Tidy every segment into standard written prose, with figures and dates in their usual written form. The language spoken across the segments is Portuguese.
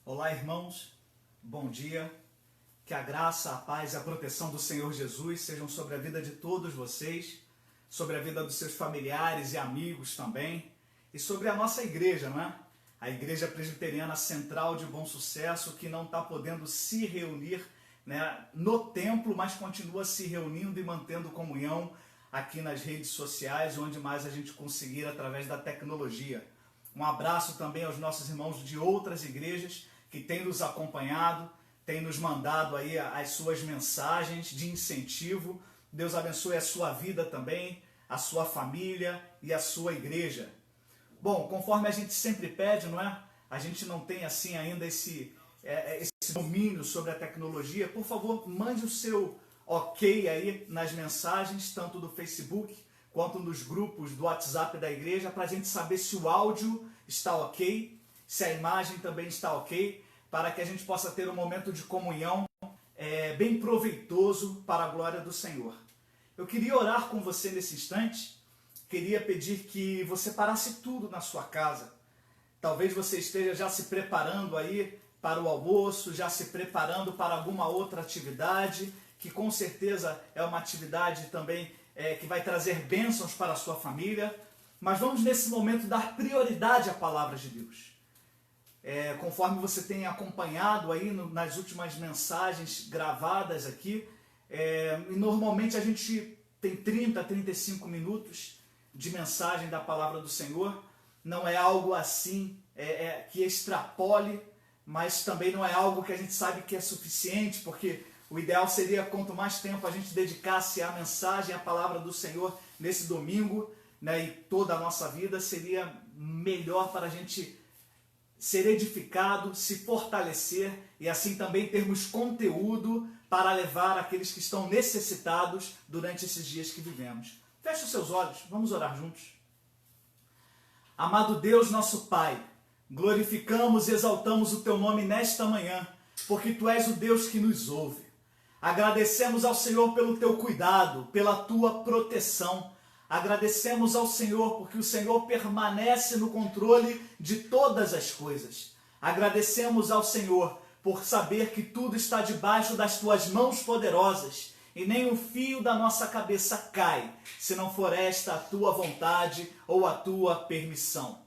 Olá, irmãos, bom dia, que a graça, a paz e a proteção do Senhor Jesus sejam sobre a vida de todos vocês, sobre a vida dos seus familiares e amigos também, e sobre a nossa igreja, não é? A Igreja Presbiteriana Central de Bom Sucesso, que não está podendo se reunir, né, no templo, mas continua se reunindo e mantendo comunhão aqui nas redes sociais, onde mais a gente conseguir através da tecnologia. Um abraço também aos nossos irmãos de outras igrejas que têm nos acompanhado, têm nos mandado aí as suas mensagens de incentivo. Deus abençoe a sua vida também, a sua família e a sua igreja. Bom, conforme a gente sempre pede, não é? A gente não tem assim ainda esse domínio sobre a tecnologia. Por favor, mande o seu ok aí nas mensagens, tanto do Facebook quanto nos grupos do WhatsApp da igreja, para a gente saber se o áudio está ok, se a imagem também está ok, para que a gente possa ter um momento de comunhão bem proveitoso para a glória do Senhor. Eu queria orar com você nesse instante, queria pedir que você parasse tudo na sua casa. Talvez você esteja já se preparando aí para o almoço, já se preparando para alguma outra atividade, que com certeza é uma atividade também que vai trazer bênçãos para a sua família. Mas vamos nesse momento dar prioridade à palavra de Deus. Conforme você tem acompanhado aí nas últimas mensagens gravadas aqui, normalmente a gente tem 30, 35 minutos de mensagem da palavra do Senhor. Não é algo assim que extrapole, mas também não é algo que a gente sabe que é suficiente, porque o ideal seria quanto mais tempo a gente dedicasse à mensagem, à palavra do Senhor nesse domingo, né, e toda a nossa vida, seria melhor para a gente ser edificado, se fortalecer e assim também termos conteúdo para levar aqueles que estão necessitados durante esses dias que vivemos. Feche os seus olhos, vamos orar juntos. Amado Deus, nosso Pai, glorificamos e exaltamos o Teu nome nesta manhã, porque Tu és o Deus que nos ouve. Agradecemos ao Senhor pelo Teu cuidado, pela Tua proteção. Agradecemos ao Senhor porque o Senhor permanece no controle de todas as coisas. Agradecemos ao Senhor por saber que tudo está debaixo das Tuas mãos poderosas e nem um fio da nossa cabeça cai, se não for esta a Tua vontade ou a Tua permissão.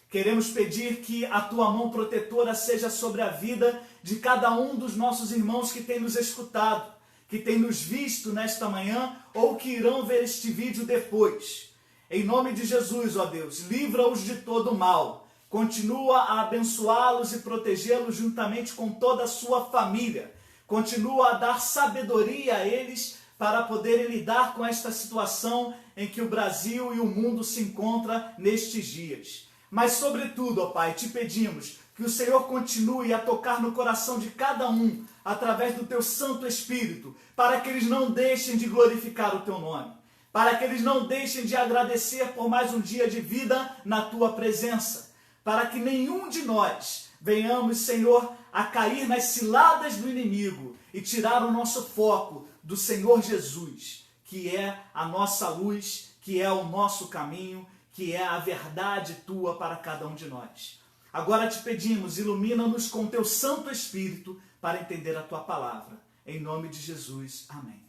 Queremos pedir que a Tua mão protetora seja sobre a vida de cada um dos nossos irmãos que tem nos escutado, que tem nos visto nesta manhã ou que irão ver este vídeo depois. Em nome de Jesus, ó Deus, livra-os de todo mal. Continua a abençoá-los e protegê-los juntamente com toda a sua família. Continua a dar sabedoria a eles para poderem lidar com esta situação em que o Brasil e o mundo se encontram nestes dias. Mas, sobretudo, ó Pai, te pedimos que o Senhor continue a tocar no coração de cada um através do Teu Santo Espírito, para que eles não deixem de glorificar o Teu nome, para que eles não deixem de agradecer por mais um dia de vida na Tua presença, para que nenhum de nós venhamos, Senhor, a cair nas ciladas do inimigo e tirar o nosso foco do Senhor Jesus, que é a nossa luz, que é o nosso caminho, que é a verdade Tua para cada um de nós. Agora te pedimos, ilumina-nos com Teu Santo Espírito para entender a Tua palavra. Em nome de Jesus, amém.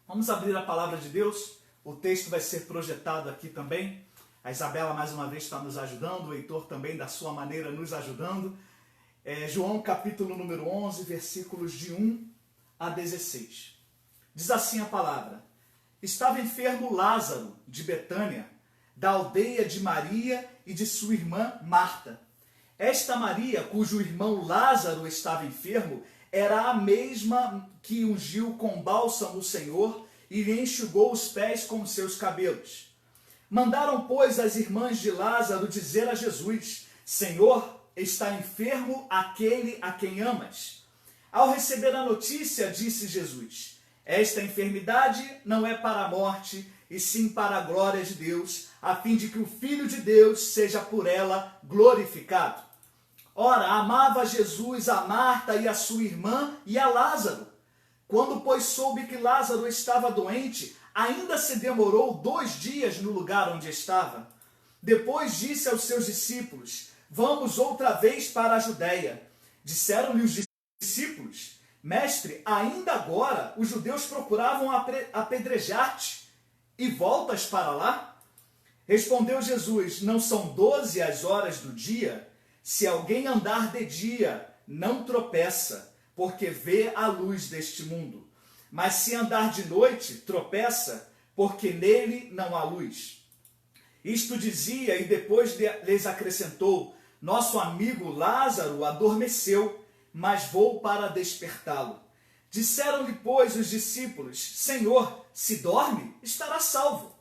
Vamos abrir a palavra de Deus. O texto vai ser projetado aqui também. A Isabela mais uma vez está nos ajudando, o Heitor também da sua maneira nos ajudando. João capítulo número 11, versículos de 1 a 16. Diz assim a palavra: Estava enfermo Lázaro de Betânia, da aldeia de Maria e de sua irmã Marta. Esta Maria, cujo irmão Lázaro estava enfermo, era a mesma que ungiu com bálsamo o Senhor e lhe enxugou os pés com os seus cabelos. Mandaram, pois, as irmãs de Lázaro dizer a Jesus: Senhor, está enfermo aquele a quem amas. Ao receber a notícia, disse Jesus: Esta enfermidade não é para a morte, e sim para a glória de Deus, a fim de que o Filho de Deus seja por ela glorificado. Ora, amava Jesus a Marta e a sua irmã e a Lázaro. Quando, pois, soube que Lázaro estava doente, ainda se demorou 2 dias no lugar onde estava. Depois disse aos seus discípulos: vamos outra vez para a Judéia. Disseram-lhe os discípulos: Mestre, ainda agora os judeus procuravam apedrejar-te, e voltas para lá? Respondeu Jesus: Não são 12 as horas do dia? Se alguém andar de dia, não tropeça, porque vê a luz deste mundo. Mas se andar de noite, tropeça, porque nele não há luz. Isto dizia e depois lhes acrescentou: Nosso amigo Lázaro adormeceu, mas vou para despertá-lo. Disseram-lhe, pois, os discípulos: Senhor, se dorme, estará salvo.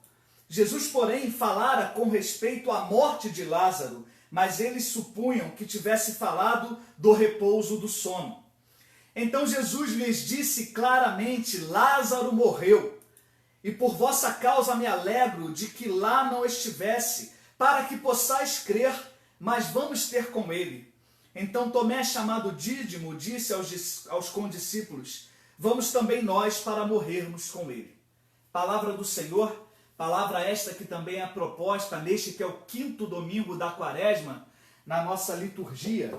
Jesus, porém, falara com respeito à morte de Lázaro, mas eles supunham que tivesse falado do repouso do sono. Então Jesus lhes disse claramente: Lázaro morreu, e por vossa causa me alegro de que lá não estivesse, para que possais crer, mas vamos ter com ele. Então Tomé, chamado Dídimo, disse aos condiscípulos: Vamos também nós para morrermos com ele. Palavra do Senhor, palavra esta que também é proposta neste que é o 5º domingo da Quaresma, na nossa liturgia.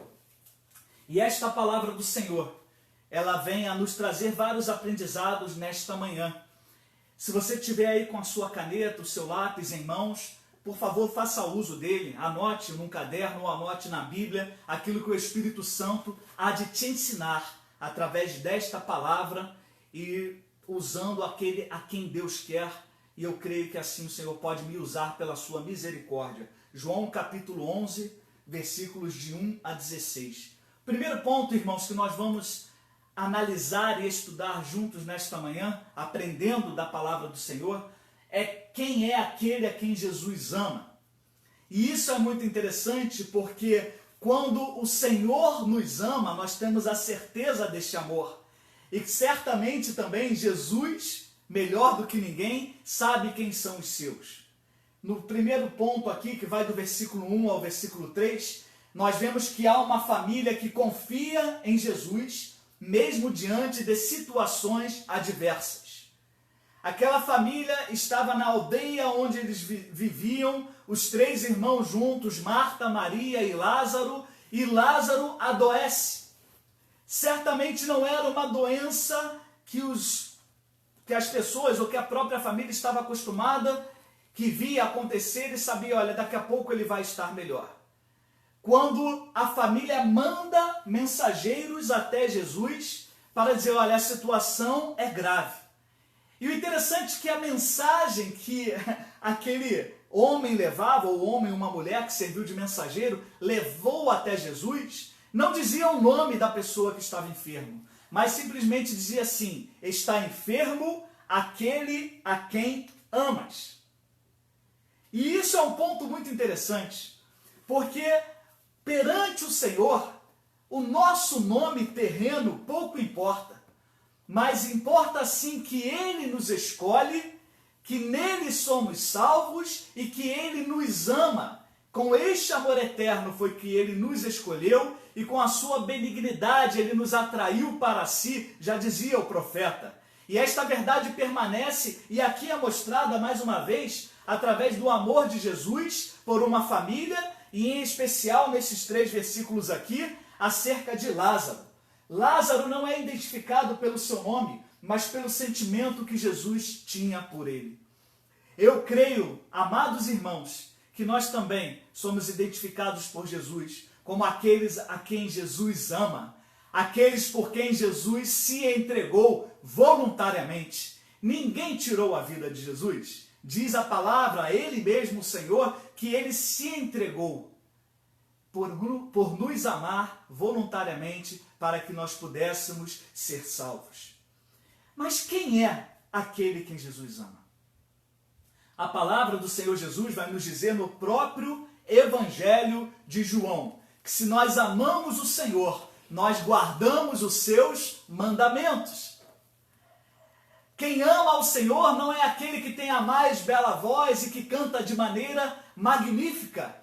E esta palavra do Senhor, ela vem a nos trazer vários aprendizados nesta manhã. Se você tiver aí com a sua caneta, o seu lápis em mãos, por favor, faça uso dele, anote num caderno ou anote na Bíblia aquilo que o Espírito Santo há de te ensinar através desta palavra e usando aquele a quem Deus quer, e eu creio que assim o Senhor pode me usar pela sua misericórdia. João capítulo 11, versículos de 1 a 16. Primeiro ponto, irmãos, que nós vamos analisar e estudar juntos nesta manhã, aprendendo da palavra do Senhor, é quem é aquele a quem Jesus ama. E isso é muito interessante porque quando o Senhor nos ama, nós temos a certeza deste amor. E certamente também Jesus, melhor do que ninguém, sabe quem são os seus. No primeiro ponto aqui, que vai do versículo 1 ao versículo 3, nós vemos que há uma família que confia em Jesus, mesmo diante de situações adversas. Aquela família estava na aldeia onde eles viviam, os 3 irmãos juntos, Marta, Maria e Lázaro adoece. Certamente não era uma doença que as pessoas ou que a própria família estava acostumada, que via acontecer e sabia, olha, daqui a pouco ele vai estar melhor. Quando a família manda mensageiros até Jesus para dizer, olha, a situação é grave. E o interessante é que a mensagem que aquele homem levava, ou homem, uma mulher que serviu de mensageiro, levou até Jesus, não dizia o nome da pessoa que estava enfermo, mas simplesmente dizia assim: está enfermo aquele a quem amas. E isso é um ponto muito interessante, porque perante o Senhor, o nosso nome terreno pouco importa, mas importa sim que Ele nos escolhe, que nele somos salvos e que Ele nos ama. Com este amor eterno foi que Ele nos escolheu e com a sua benignidade Ele nos atraiu para si, já dizia o profeta. E esta verdade permanece e aqui é mostrada mais uma vez através do amor de Jesus por uma família e em especial nesses 3 versículos aqui acerca de Lázaro. Lázaro não é identificado pelo seu nome, mas pelo sentimento que Jesus tinha por ele. Eu creio, amados irmãos, que nós também somos identificados por Jesus como aqueles a quem Jesus ama, aqueles por quem Jesus se entregou voluntariamente. Ninguém tirou a vida de Jesus. Diz a palavra, Ele mesmo, o Senhor, que Ele se entregou por nos amar voluntariamente para que nós pudéssemos ser salvos. Mas quem é aquele quem Jesus ama? A palavra do Senhor Jesus vai nos dizer no próprio Evangelho de João, que se nós amamos o Senhor, nós guardamos os seus mandamentos. Quem ama ao Senhor não é aquele que tem a mais bela voz e que canta de maneira magnífica.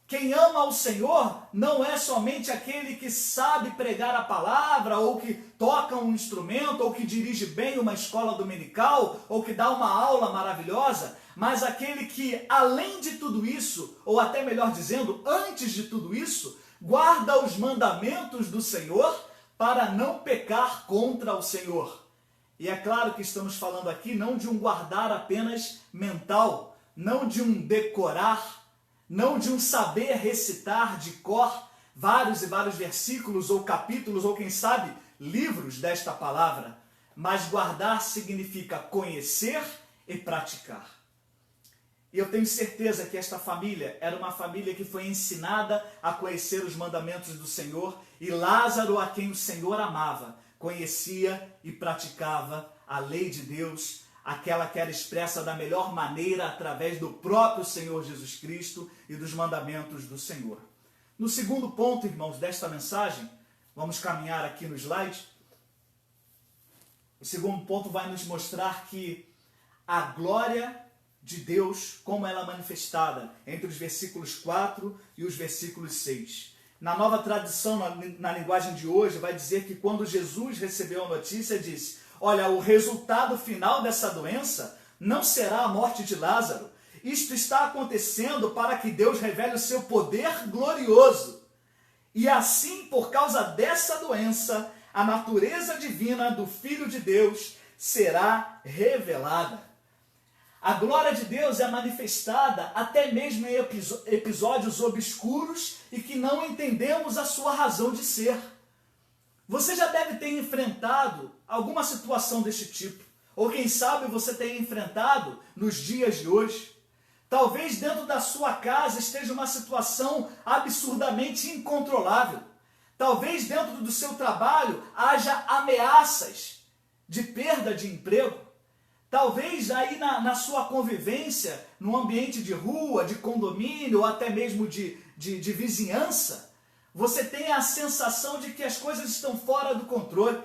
Quem ama ao Senhor não é somente aquele que sabe pregar a palavra, ou que toca um instrumento, ou que dirige bem uma escola dominical, ou que dá uma aula maravilhosa. mas aquele que, além de tudo isso, ou até melhor dizendo, antes de tudo isso, guarda os mandamentos do Senhor para não pecar contra o Senhor. E é claro que estamos falando aqui não de um guardar apenas mental, não de um decorar, não de um saber recitar de cor vários e vários versículos ou capítulos ou quem sabe livros desta palavra, mas guardar significa conhecer e praticar. E eu tenho certeza que esta família era uma família que foi ensinada a conhecer os mandamentos do Senhor, e Lázaro, a quem o Senhor amava, conhecia e praticava a lei de Deus, aquela que era expressa da melhor maneira através do próprio Senhor Jesus Cristo e dos mandamentos do Senhor. No segundo ponto, irmãos, desta mensagem, vamos caminhar aqui no slide. O segundo ponto vai nos mostrar que a glória de Deus, como ela é manifestada entre os versículos 4 e os versículos 6. Na nova tradução, na linguagem de hoje, vai dizer que quando Jesus recebeu a notícia, disse: olha, o resultado final dessa doença não será a morte de Lázaro. Isto está acontecendo para que Deus revele o seu poder glorioso. E assim, por causa dessa doença, a natureza divina do Filho de Deus será revelada. A glória de Deus é manifestada até mesmo em episódios obscuros e que não entendemos a sua razão de ser. Você já deve ter enfrentado alguma situação deste tipo, ou quem sabe você tenha enfrentado nos dias de hoje. Talvez dentro da sua casa esteja uma situação absurdamente incontrolável. Talvez dentro do seu trabalho haja ameaças de perda de emprego. Talvez aí na sua convivência, no ambiente de rua, de condomínio, ou até mesmo de vizinhança, você tenha a sensação de que as coisas estão fora do controle.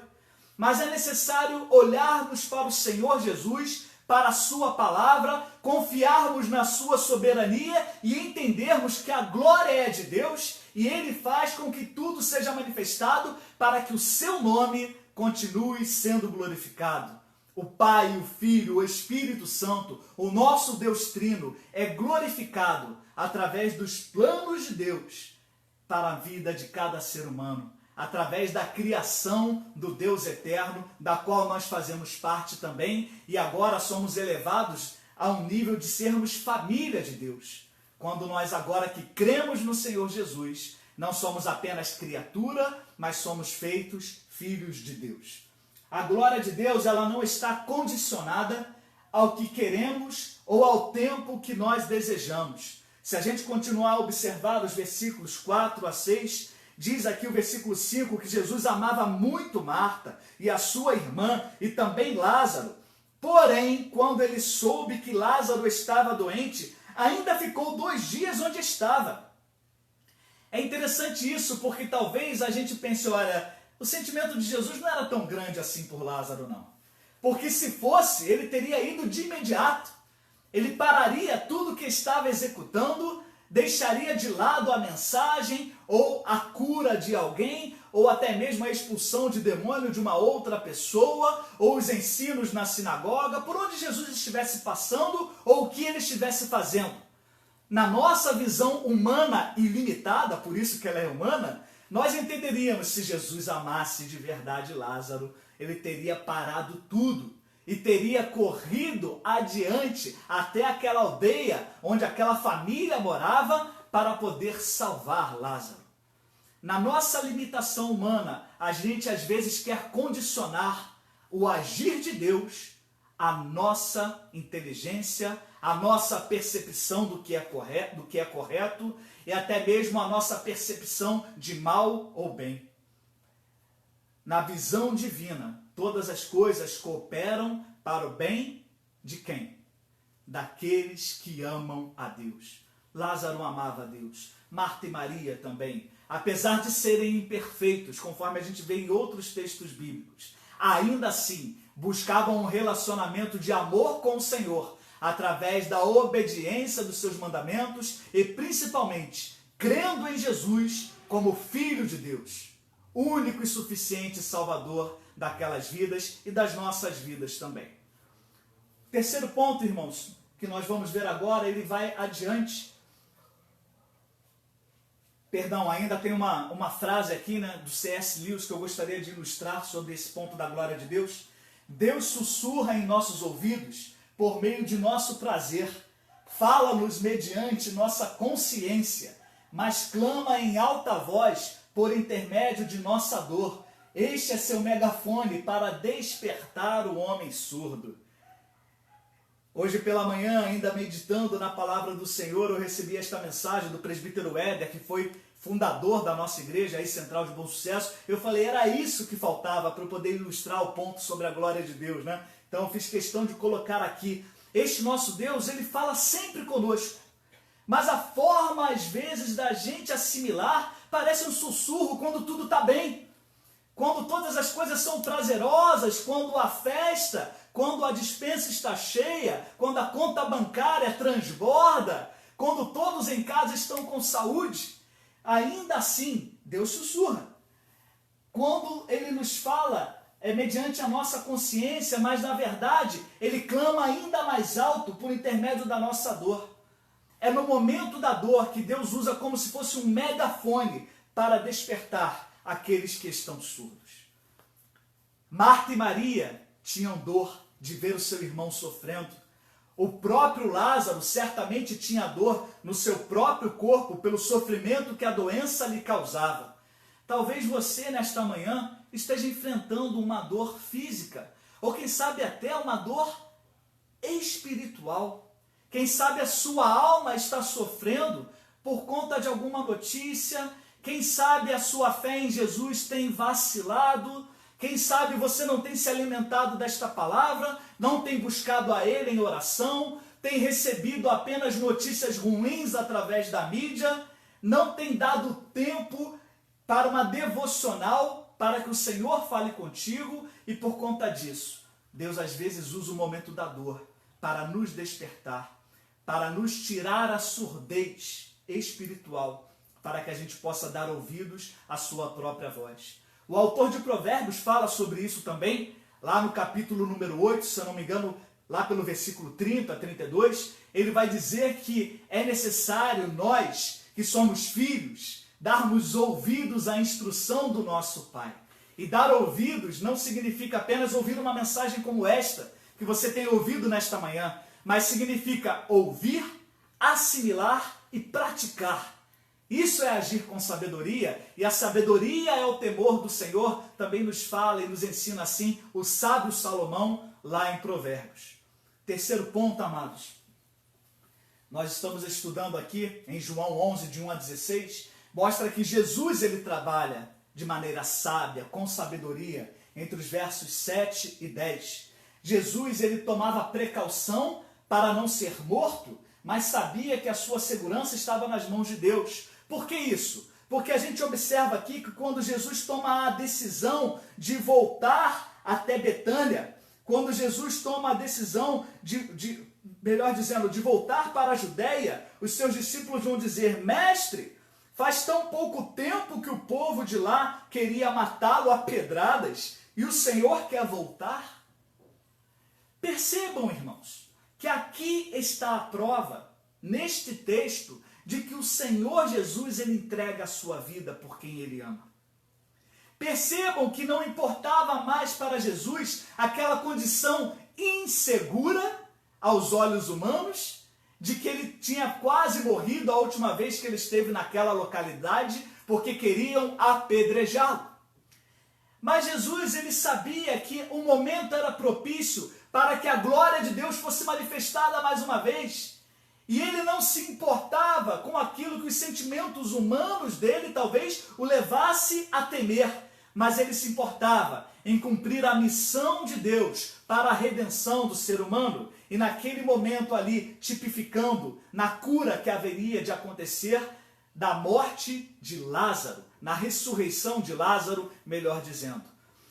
Mas é necessário olharmos para o Senhor Jesus, para a sua palavra, confiarmos na sua soberania e entendermos que a glória é de Deus e Ele faz com que tudo seja manifestado para que o seu nome continue sendo glorificado. O Pai, o Filho, o Espírito Santo, o nosso Deus Trino, é glorificado através dos planos de Deus para a vida de cada ser humano, através da criação do Deus eterno, da qual nós fazemos parte também, e agora somos elevados a um nível de sermos família de Deus. Quando nós agora que cremos no Senhor Jesus, não somos apenas criatura, mas somos feitos filhos de Deus. A glória de Deus, ela não está condicionada ao que queremos ou ao tempo que nós desejamos. Se a gente continuar a observar os versículos 4 a 6, diz aqui o versículo 5 que Jesus amava muito Marta e a sua irmã e também Lázaro. Porém, quando ele soube que Lázaro estava doente, ainda ficou 2 dias onde estava. É interessante isso, porque talvez a gente pense, olha, o sentimento de Jesus não era tão grande assim por Lázaro, não. Porque se fosse, ele teria ido de imediato. Ele pararia tudo que estava executando, deixaria de lado a mensagem, ou a cura de alguém, ou até mesmo a expulsão de demônio de uma outra pessoa, ou os ensinos na sinagoga, por onde Jesus estivesse passando, ou o que ele estivesse fazendo. Na nossa visão humana e limitada, por isso que ela é humana, nós entenderíamos se Jesus amasse de verdade Lázaro, ele teria parado tudo e teria corrido adiante até aquela aldeia onde aquela família morava para poder salvar Lázaro. Na nossa limitação humana, a gente às vezes quer condicionar o agir de Deus à nossa inteligência, à nossa percepção do que é correto e até mesmo a nossa percepção de mal ou bem. Na visão divina, todas as coisas cooperam para o bem de quem? Daqueles que amam a Deus. Lázaro amava a Deus. Marta e Maria também. Apesar de serem imperfeitos, conforme a gente vê em outros textos bíblicos, ainda assim buscavam um relacionamento de amor com o Senhor, através da obediência dos seus mandamentos e principalmente crendo em Jesus como Filho de Deus, único e suficiente Salvador daquelas vidas e das nossas vidas também. Terceiro ponto, irmãos, que nós vamos ver agora, ele vai adiante. Perdão, ainda tem uma frase aqui, né, do C.S. Lewis que eu gostaria de ilustrar sobre esse ponto da glória de Deus. Deus sussurra em nossos ouvidos por meio de nosso prazer, fala-nos mediante nossa consciência, mas clama em alta voz por intermédio de nossa dor. Este é seu megafone para despertar o homem surdo. Hoje pela manhã, ainda meditando na palavra do Senhor, eu recebi esta mensagem do presbítero Éder, que foi fundador da nossa igreja, aí Central de Bom Sucesso. Eu falei, era isso que faltava para eu poder ilustrar o ponto sobre a glória de Deus, né? Então eu fiz questão de colocar aqui. Este nosso Deus, ele fala sempre conosco. Mas a forma, às vezes, da gente assimilar parece um sussurro quando tudo está bem. Quando todas as coisas são prazerosas, quando a festa, quando a despensa está cheia, quando a conta bancária transborda, quando todos em casa estão com saúde, ainda assim, Deus sussurra. Quando Ele nos fala, é mediante a nossa consciência, mas na verdade, Ele clama ainda mais alto por intermédio da nossa dor. É no momento da dor que Deus usa como se fosse um megafone para despertar aqueles que estão surdos. Marta e Maria tinham dor de ver o seu irmão sofrendo. O próprio Lázaro certamente tinha dor no seu próprio corpo pelo sofrimento que a doença lhe causava. Talvez você, nesta manhã, esteja enfrentando uma dor física, ou quem sabe até uma dor espiritual. Quem sabe a sua alma está sofrendo por conta de alguma notícia. Quem sabe a sua fé em Jesus tem vacilado. Quem sabe você não tem se alimentado desta palavra, não tem buscado a Ele em oração, tem recebido apenas notícias ruins através da mídia, não tem dado tempo para uma devocional, para que o Senhor fale contigo, e por conta disso, Deus às vezes usa o momento da dor para nos despertar, para nos tirar a surdez espiritual, para que a gente possa dar ouvidos à sua própria voz. O autor de Provérbios fala sobre isso também, lá no capítulo número 8, se eu não me engano, lá pelo versículo 30 a 32, ele vai dizer que é necessário nós, que somos filhos, darmos ouvidos à instrução do nosso Pai. E dar ouvidos não significa apenas ouvir uma mensagem como esta, que você tem ouvido nesta manhã, mas significa ouvir, assimilar e praticar. Isso é agir com sabedoria, e a sabedoria é o temor do Senhor, também nos fala e nos ensina assim o sábio Salomão lá em Provérbios. Terceiro ponto, amados. Nós estamos estudando aqui em João 11, de 1 a 16, mostra que Jesus ele trabalha de maneira sábia, com sabedoria, entre os versos 7 e 10. Jesus ele tomava precaução para não ser morto, mas sabia que a sua segurança estava nas mãos de Deus. Por que isso? Porque a gente observa aqui que quando Jesus toma a decisão de voltar até Betânia, quando Jesus toma a decisão melhor dizendo, de voltar para a Judéia, os seus discípulos vão dizer, mestre, faz tão pouco tempo que o povo de lá queria matá-lo a pedradas e o Senhor quer voltar? Percebam, irmãos, que aqui está a prova, neste texto, de que o Senhor Jesus ele entrega a sua vida por quem ele ama. Percebam que não importava mais para Jesus aquela condição insegura aos olhos humanos, de que ele tinha quase morrido a última vez que ele esteve naquela localidade, porque queriam apedrejá-lo. Mas Jesus ele sabia que o momento era propício para que a glória de Deus fosse manifestada mais uma vez. E ele não se importava com aquilo que os sentimentos humanos dele talvez o levasse a temer, mas ele se importava em cumprir a missão de Deus para a redenção do ser humano, e naquele momento ali, tipificando na cura que haveria de acontecer da morte de Lázaro, na ressurreição de Lázaro, melhor dizendo.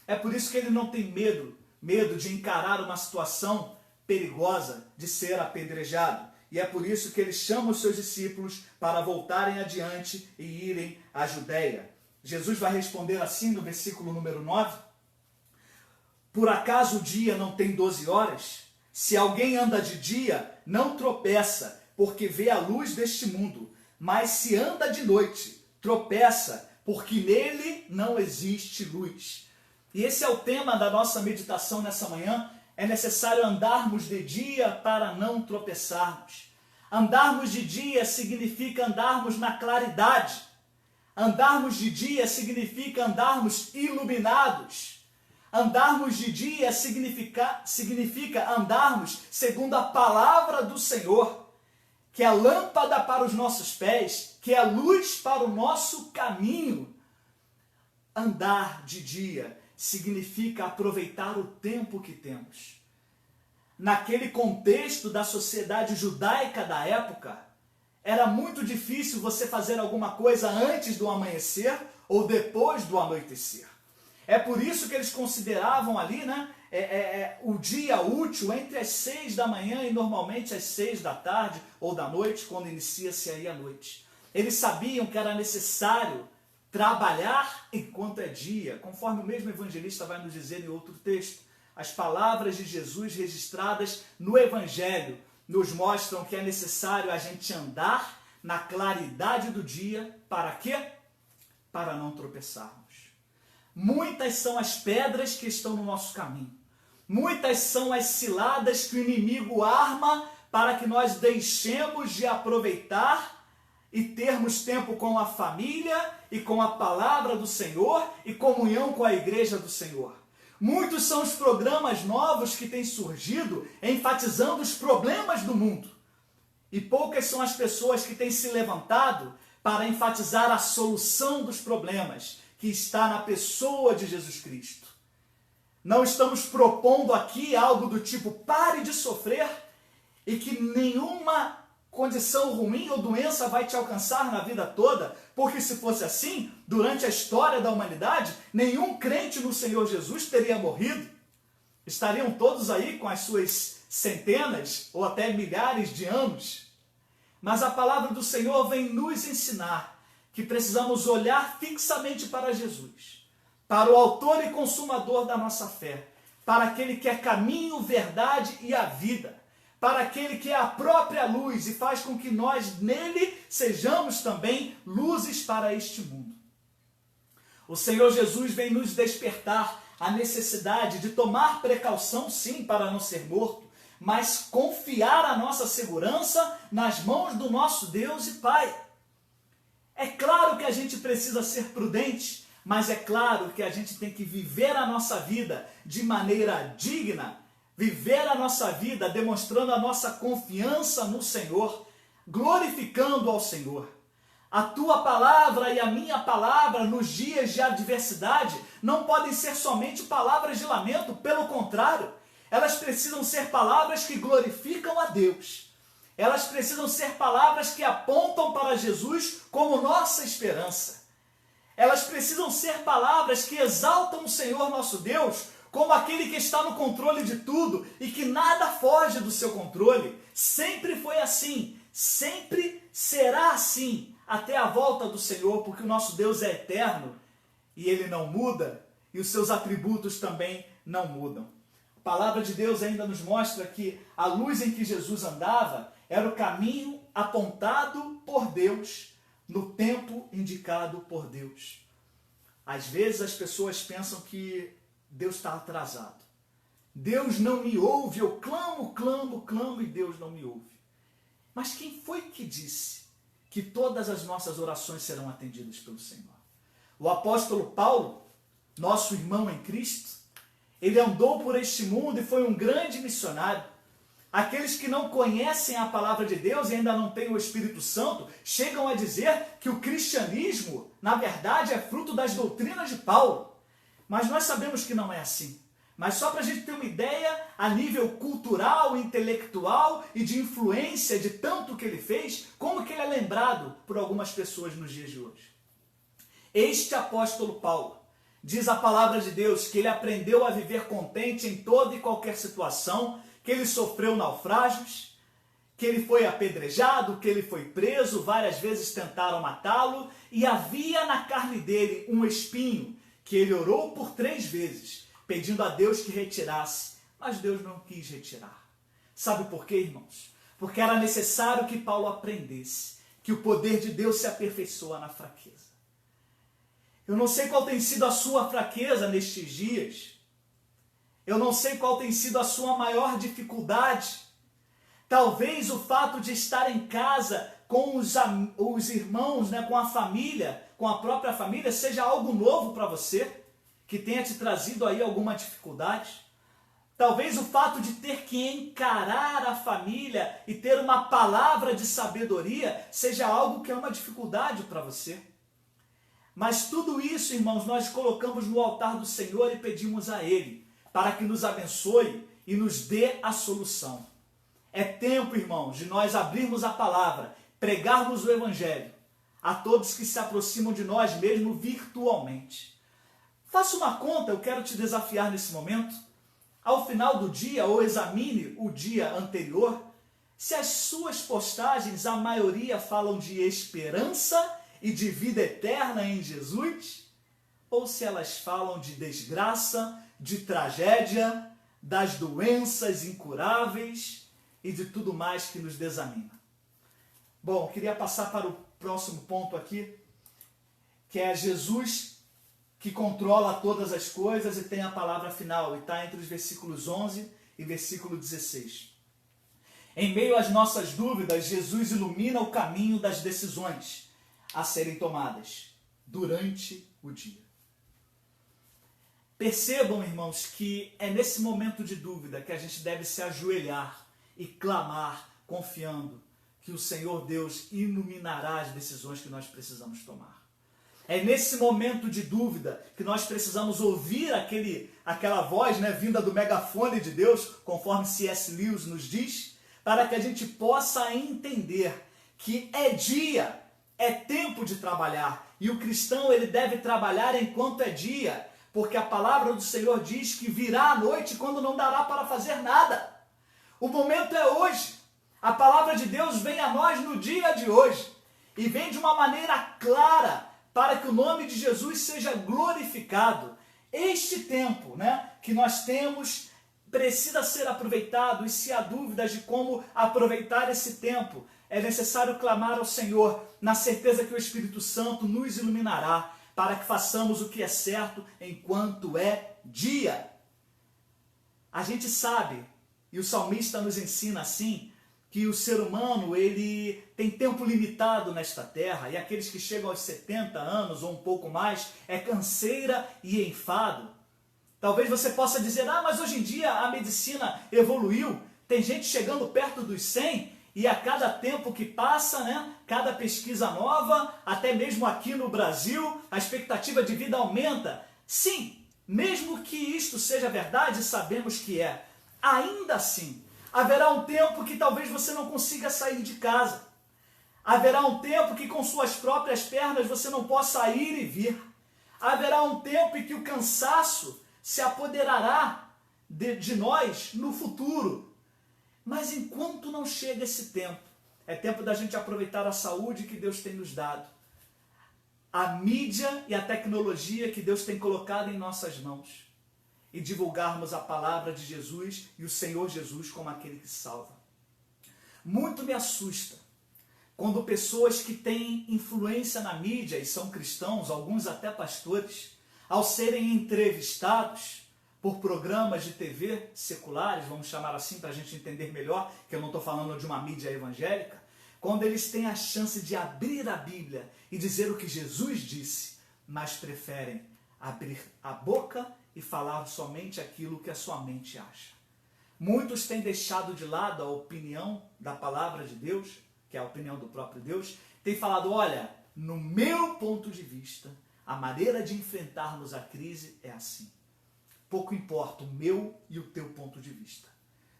É por isso que ele não tem medo de encarar uma situação perigosa de ser apedrejado. E é por isso que ele chama os seus discípulos para voltarem adiante e irem à Judéia. Jesus vai responder assim no versículo número 9. Por acaso o dia não tem 12 horas? Se alguém anda de dia, não tropeça, porque vê a luz deste mundo. Mas se anda de noite, tropeça, porque nele não existe luz. E esse é o tema da nossa meditação nessa manhã. É necessário andarmos de dia para não tropeçarmos. Andarmos de dia significa andarmos na claridade. Andarmos de dia significa andarmos iluminados. Andarmos de dia significa andarmos segundo a palavra do Senhor, que é a lâmpada para os nossos pés, que é a luz para o nosso caminho. Andar de dia significa aproveitar o tempo que temos. Naquele contexto da sociedade judaica da época, era muito difícil você fazer alguma coisa antes do amanhecer ou depois do anoitecer. É por isso que eles consideravam ali, o dia útil entre as 6 da manhã e normalmente as 6 da tarde ou da noite, quando inicia-se aí a noite. Eles sabiam que era necessário trabalhar enquanto é dia, conforme o mesmo evangelista vai nos dizer em outro texto. As palavras de Jesus registradas no Evangelho nos mostram que é necessário a gente andar na claridade do dia. Para quê? Para não tropeçarmos. Muitas são as pedras que estão no nosso caminho. Muitas são as ciladas que o inimigo arma para que nós deixemos de aproveitar e termos tempo com a família e com a palavra do Senhor e comunhão com a igreja do Senhor. Muitos são os programas novos que têm surgido enfatizando os problemas do mundo. E poucas são as pessoas que têm se levantado para enfatizar a solução dos problemas, que está na pessoa de Jesus Cristo. Não estamos propondo aqui algo do tipo pare de sofrer e que nenhuma condição ruim ou doença vai te alcançar na vida toda, porque se fosse assim, durante a história da humanidade, nenhum crente no Senhor Jesus teria morrido. Estariam todos aí com as suas centenas ou até milhares de anos. Mas a palavra do Senhor vem nos ensinar que precisamos olhar fixamente para Jesus, para o autor e consumador da nossa fé, para aquele que é caminho, verdade e a vida, para aquele que é a própria luz e faz com que nós nele sejamos também luzes para este mundo. O Senhor Jesus vem nos despertar a necessidade de tomar precaução, sim, para não ser morto, mas confiar a nossa segurança nas mãos do nosso Deus e Pai. É claro que a gente precisa ser prudente, mas é claro que a gente tem que viver a nossa vida de maneira digna, viver a nossa vida demonstrando a nossa confiança no Senhor, glorificando ao Senhor. A tua palavra e a minha palavra nos dias de adversidade não podem ser somente palavras de lamento, pelo contrário, elas precisam ser palavras que glorificam a Deus. Elas precisam ser palavras que apontam para Jesus como nossa esperança. Elas precisam ser palavras que exaltam o Senhor nosso Deus como aquele que está no controle de tudo e que nada foge do seu controle. Sempre foi assim, sempre será assim, até a volta do Senhor, porque o nosso Deus é eterno e Ele não muda e os seus atributos também não mudam. A palavra de Deus ainda nos mostra que a luz em que Jesus andava era o caminho apontado por Deus, no tempo indicado por Deus. Às vezes as pessoas pensam que Deus está atrasado. Deus não me ouve, eu clamo, clamo, clamo e Deus não me ouve. Mas quem foi que disse que todas as nossas orações serão atendidas pelo Senhor? O apóstolo Paulo, nosso irmão em Cristo, ele andou por este mundo e foi um grande missionário. Aqueles que não conhecem a palavra de Deus e ainda não têm o Espírito Santo, chegam a dizer que o cristianismo, na verdade, é fruto das doutrinas de Paulo. Mas nós sabemos que não é assim. Mas só para a gente ter uma ideia, a nível cultural, intelectual e de influência de tanto que ele fez, como que ele é lembrado por algumas pessoas nos dias de hoje. Este apóstolo Paulo, diz a palavra de Deus, que ele aprendeu a viver contente em toda e qualquer situação, que ele sofreu naufrágios, que ele foi apedrejado, que ele foi preso, várias vezes tentaram matá-lo, e havia na carne dele um espinho, que ele orou por 3 vezes, pedindo a Deus que retirasse, mas Deus não quis retirar. Sabe por quê, irmãos? Porque era necessário que Paulo aprendesse que o poder de Deus se aperfeiçoa na fraqueza. Eu não sei qual tem sido a sua fraqueza nestes dias. Eu não sei qual tem sido a sua maior dificuldade. Talvez o fato de estar em casa com os irmãos, né, com a família, com a própria família, seja algo novo para você, que tenha te trazido aí alguma dificuldade. Talvez o fato de ter que encarar a família e ter uma palavra de sabedoria seja algo que é uma dificuldade para você. Mas tudo isso, irmãos, nós colocamos no altar do Senhor e pedimos a Ele para que nos abençoe e nos dê a solução. É tempo, irmãos, de nós abrirmos a palavra, pregarmos o Evangelho a todos que se aproximam de nós, mesmo virtualmente. Faça uma conta, eu quero te desafiar nesse momento. Ao final do dia, ou examine o dia anterior, se as suas postagens, a maioria falam de esperança e de vida eterna em Jesus, ou se elas falam de desgraça, de tragédia, das doenças incuráveis e de tudo mais que nos desanima. Bom, queria passar para o próximo ponto aqui, que é Jesus que controla todas as coisas e tem a palavra final, e está entre os versículos 11 e versículo 16. Em meio às nossas dúvidas, Jesus ilumina o caminho das decisões a serem tomadas durante o dia. Percebam, irmãos, que é nesse momento de dúvida que a gente deve se ajoelhar e clamar, confiando que o Senhor Deus iluminará as decisões que nós precisamos tomar. É nesse momento de dúvida que nós precisamos ouvir aquela voz, né, vinda do megafone de Deus, conforme C.S. Lewis nos diz, para que a gente possa entender que é dia, é tempo de trabalhar. E o cristão ele deve trabalhar enquanto é dia, porque a palavra do Senhor diz que virá a noite quando não dará para fazer nada. O momento é hoje. A palavra de Deus vem a nós no dia de hoje e vem de uma maneira clara para que o nome de Jesus seja glorificado. Este tempo, né, que nós temos precisa ser aproveitado, e se há dúvidas de como aproveitar esse tempo, é necessário clamar ao Senhor na certeza que o Espírito Santo nos iluminará para que façamos o que é certo enquanto é dia. A gente sabe, e o salmista nos ensina assim, que o ser humano ele tem tempo limitado nesta terra, e aqueles que chegam aos 70 anos ou um pouco mais é canseira e enfado. Talvez você possa dizer, mas hoje em dia a medicina evoluiu, tem gente chegando perto dos 100 e a cada tempo que passa, né, cada pesquisa nova, até mesmo aqui no Brasil, a expectativa de vida aumenta. Sim, mesmo que isto seja verdade, sabemos que é. Ainda assim, haverá um tempo que talvez você não consiga sair de casa. Haverá um tempo que com suas próprias pernas você não possa ir e vir. Haverá um tempo em que o cansaço se apoderará de nós no futuro. Mas enquanto não chega esse tempo, é tempo da gente aproveitar a saúde que Deus tem nos dado, a mídia e a tecnologia que Deus tem colocado em nossas mãos, e divulgarmos a palavra de Jesus e o Senhor Jesus como aquele que salva. Muito me assusta quando pessoas que têm influência na mídia e são cristãos, alguns até pastores, ao serem entrevistados por programas de TV seculares, vamos chamar assim para a gente entender melhor, que eu não estou falando de uma mídia evangélica, quando eles têm a chance de abrir a Bíblia e dizer o que Jesus disse, mas preferem abrir a boca e falar somente aquilo que a sua mente acha. Muitos têm deixado de lado a opinião da palavra de Deus, que é a opinião do próprio Deus, têm falado, olha, no meu ponto de vista, a maneira de enfrentarmos a crise é assim. Pouco importa o meu e o teu ponto de vista.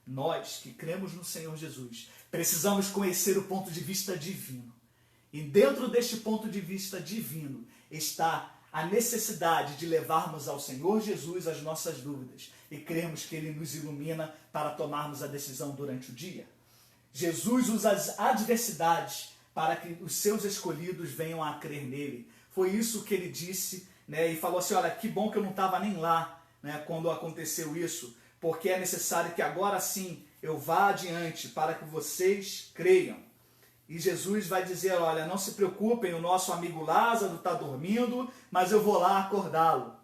Nós que cremos no Senhor Jesus, precisamos conhecer o ponto de vista divino. E dentro deste ponto de vista divino está a necessidade de levarmos ao Senhor Jesus as nossas dúvidas e cremos que Ele nos ilumina para tomarmos a decisão durante o dia. Jesus usa as adversidades para que os seus escolhidos venham a crer nele. Foi isso que ele disse, né, e falou assim, olha, que bom que eu não estava nem lá, né, quando aconteceu isso, porque é necessário que agora sim eu vá adiante para que vocês creiam. E Jesus vai dizer, olha, não se preocupem, o nosso amigo Lázaro está dormindo, mas eu vou lá acordá-lo.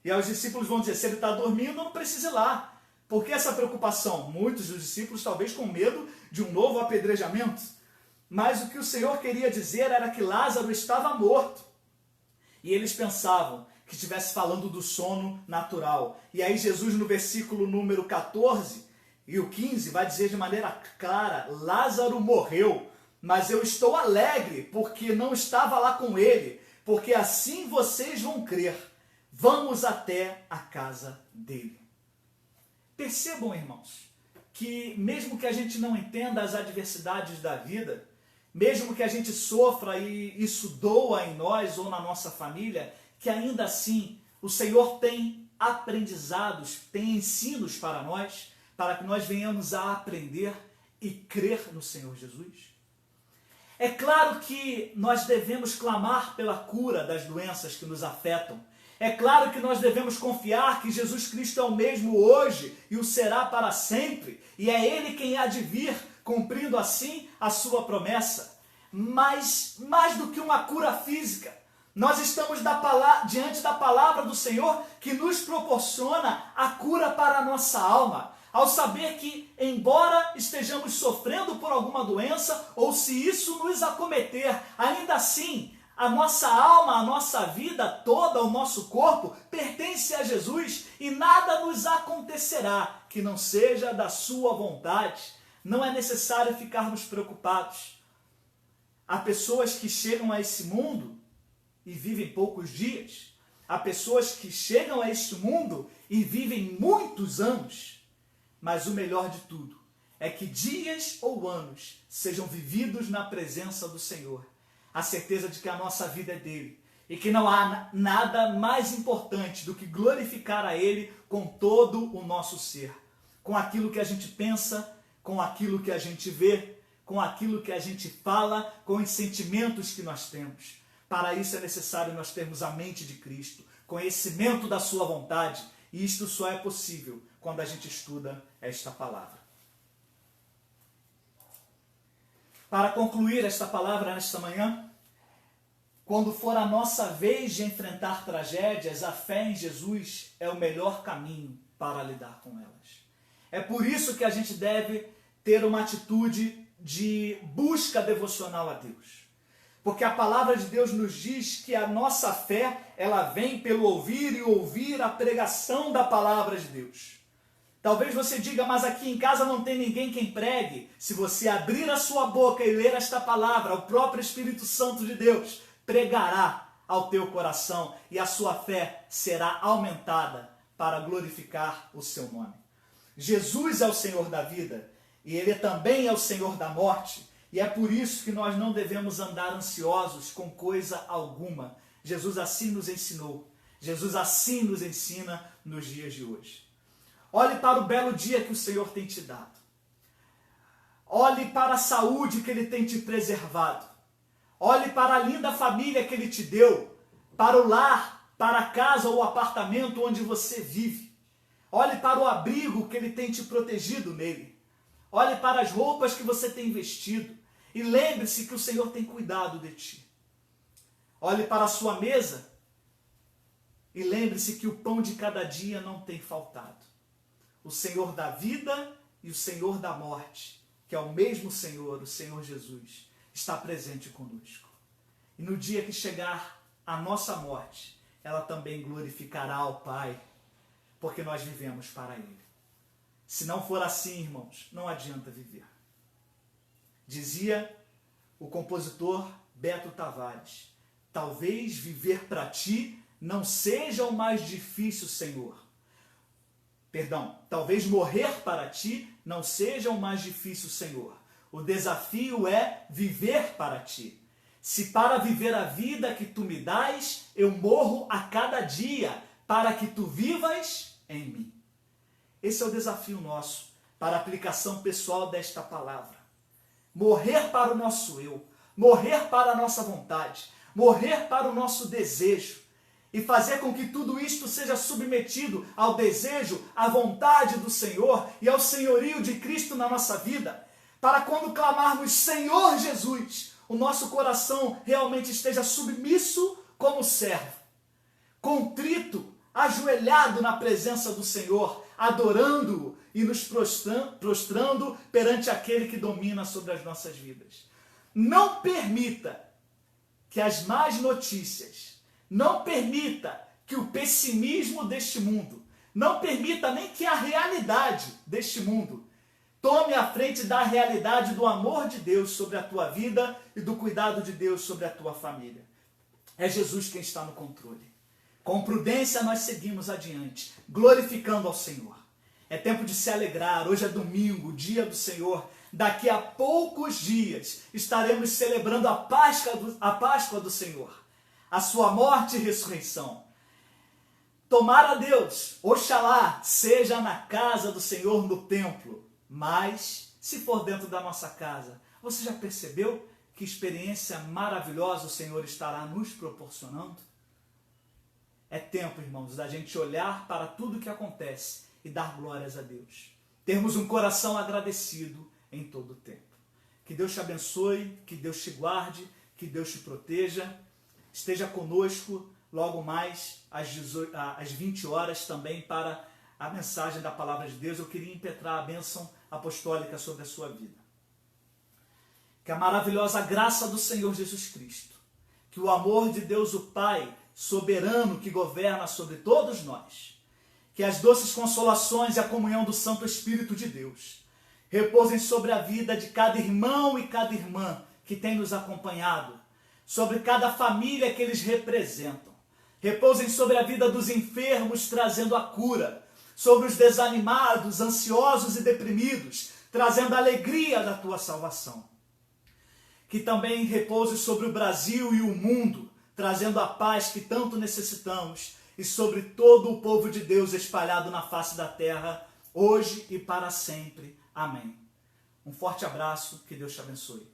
E aí os discípulos vão dizer, se ele está dormindo, não precisa ir lá. Por que essa preocupação? Muitos dos discípulos talvez com medo de um novo apedrejamento. Mas o que o Senhor queria dizer era que Lázaro estava morto. E eles pensavam que estivesse falando do sono natural. E aí Jesus no versículo número 14 e o 15 vai dizer de maneira clara, Lázaro morreu, mas eu estou alegre porque não estava lá com ele, porque assim vocês vão crer. Vamos até a casa dele. Percebam, irmãos, que mesmo que a gente não entenda as adversidades da vida, mesmo que a gente sofra e isso doa em nós ou na nossa família, que ainda assim o Senhor tem aprendizados, tem ensinos para nós, para que nós venhamos a aprender e crer no Senhor Jesus. É claro que nós devemos clamar pela cura das doenças que nos afetam. É claro que nós devemos confiar que Jesus Cristo é o mesmo hoje e o será para sempre. E é Ele quem há de vir, cumprindo assim a sua promessa. Mas mais do que uma cura física, nós estamos diante da palavra do Senhor que nos proporciona a cura para a nossa alma. Ao saber que, embora estejamos sofrendo por alguma doença, ou se isso nos acometer, ainda assim, a nossa alma, a nossa vida toda, o nosso corpo, pertence a Jesus e nada nos acontecerá que não seja da sua vontade. Não é necessário ficarmos preocupados. Há pessoas que chegam a esse mundo e vivem poucos dias. Há pessoas que chegam a este mundo e vivem muitos anos. Mas o melhor de tudo é que dias ou anos sejam vividos na presença do Senhor. A certeza de que a nossa vida é dele e que não há nada mais importante do que glorificar a Ele com todo o nosso ser. Com aquilo que a gente pensa, com aquilo que a gente vê, com aquilo que a gente fala, com os sentimentos que nós temos. Para isso é necessário nós termos a mente de Cristo, conhecimento da sua vontade, e isto só é possível quando a gente estuda esta palavra. Para concluir esta palavra nesta manhã, quando for a nossa vez de enfrentar tragédias, a fé em Jesus é o melhor caminho para lidar com elas. É por isso que a gente deve ter uma atitude de busca devocional a Deus. Porque a palavra de Deus nos diz que a nossa fé, ela vem pelo ouvir e ouvir a pregação da palavra de Deus. Talvez você diga, mas aqui em casa não tem ninguém quem pregue. Se você abrir a sua boca e ler esta palavra, o próprio Espírito Santo de Deus pregará ao teu coração e a sua fé será aumentada para glorificar o seu nome. Jesus é o Senhor da vida e Ele também é o Senhor da morte. E é por isso que nós não devemos andar ansiosos com coisa alguma. Jesus assim nos ensinou. Jesus assim nos ensina nos dias de hoje. Olhe para o belo dia que o Senhor tem te dado. Olhe para a saúde que Ele tem te preservado. Olhe para a linda família que Ele te deu. Para o lar, para a casa ou apartamento onde você vive. Olhe para o abrigo que Ele tem te protegido nele. Olhe para as roupas que você tem vestido. E lembre-se que o Senhor tem cuidado de ti. Olhe para a sua mesa e lembre-se que o pão de cada dia não tem faltado. O Senhor da vida e o Senhor da morte, que é o mesmo Senhor, o Senhor Jesus, está presente conosco. E no dia que chegar a nossa morte, ela também glorificará ao Pai, porque nós vivemos para Ele. Se não for assim, irmãos, não adianta viver. Dizia o compositor Beto Tavares, talvez viver para ti não seja o mais difícil, Senhor. Talvez morrer para ti não seja o mais difícil, Senhor. O desafio é viver para ti. Se para viver a vida que tu me dás, eu morro a cada dia, para que tu vivas em mim. Esse é o desafio nosso para a aplicação pessoal desta palavra. Morrer para o nosso eu, morrer para a nossa vontade, morrer para o nosso desejo e fazer com que tudo isto seja submetido ao desejo, à vontade do Senhor e ao senhorio de Cristo na nossa vida, para quando clamarmos Senhor Jesus, o nosso coração realmente esteja submisso como servo, contrito, ajoelhado na presença do Senhor, adorando-o e nos prostrando perante aquele que domina sobre as nossas vidas. Não permita que as más notícias, não permita que o pessimismo deste mundo, não permita nem que a realidade deste mundo tome a frente da realidade do amor de Deus sobre a tua vida e do cuidado de Deus sobre a tua família. É Jesus quem está no controle. Com prudência nós seguimos adiante, glorificando ao Senhor. É tempo de se alegrar. Hoje é domingo, dia do Senhor. Daqui a poucos dias estaremos celebrando a Páscoa do Senhor, a sua morte e ressurreição. Tomara Deus, oxalá, seja na casa do Senhor, no templo, mas se for dentro da nossa casa, você já percebeu que experiência maravilhosa o Senhor estará nos proporcionando? É tempo, irmãos, da gente olhar para tudo que acontece e dar glórias a Deus. Termos um coração agradecido em todo o tempo. Que Deus te abençoe, que Deus te guarde, que Deus te proteja. Esteja conosco logo mais às 20 horas também para a mensagem da Palavra de Deus. Eu queria impetrar a bênção apostólica sobre a sua vida. Que a maravilhosa graça do Senhor Jesus Cristo, que o amor de Deus o Pai, soberano que governa sobre todos nós, que as doces consolações e a comunhão do Santo Espírito de Deus repousem sobre a vida de cada irmão e cada irmã que tem nos acompanhado, sobre cada família que eles representam. Repousem sobre a vida dos enfermos, trazendo a cura, sobre os desanimados, ansiosos e deprimidos, trazendo a alegria da tua salvação. Que também repouse sobre o Brasil e o mundo, trazendo a paz que tanto necessitamos, e sobre todo o povo de Deus espalhado na face da terra, hoje e para sempre. Amém. Um forte abraço, que Deus te abençoe.